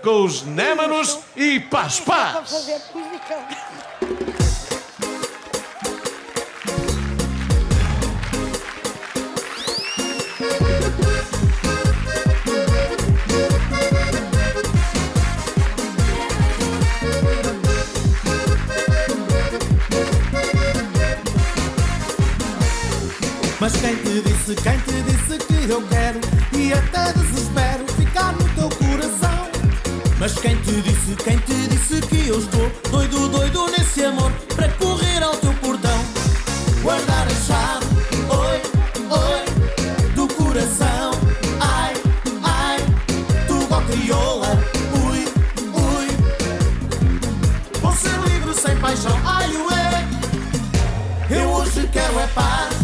Com os Némanos e Paz Para Paz. fazer música. Mas quem te disse que eu quero e até desespero ficar no teu coração? Mas quem te disse que eu estou doido, doido nesse amor para correr ao teu portão? Guardar a chave, oi, oi, do coração. Ai, ai, tu igual crioula, ui, ui. Vou ser livre sem paixão, ai, ué. Eu hoje quero é paz.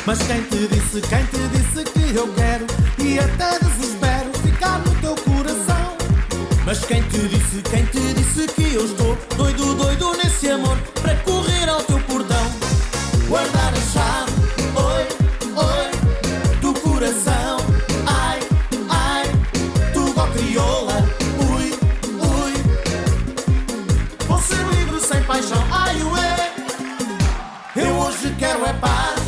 Mas quem te disse que eu quero e até desespero ficar no teu coração? Mas quem te disse que eu estou doido, doido nesse amor para correr ao teu portão? Guardar a chave, oi, oi, do coração. Ai, ai, tu igual crioula, ui, ui. Vou ser livre sem paixão, ai, ué. Eu hoje quero é paz.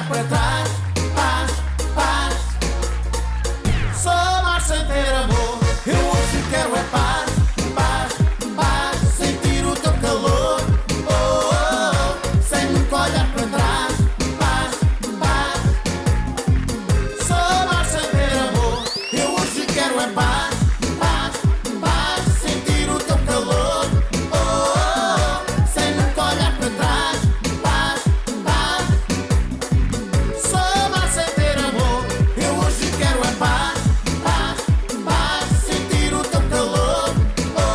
Para trás, paz, paz. Só amar sem ter amor. Eu hoje quero é paz, paz, paz. Sentir o teu calor, oh, oh, sem nunca olhar para trás, paz, paz. Só amar sem ter amor. Eu hoje quero é paz, paz, paz. Sentir o teu calor,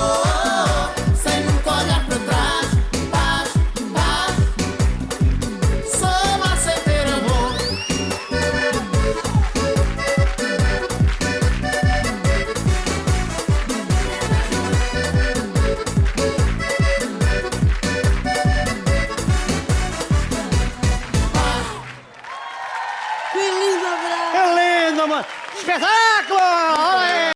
oh, oh, sem nunca olhar para trás, paz, paz. Que lindo, Abraão. É lindo, mano. Espetáculo!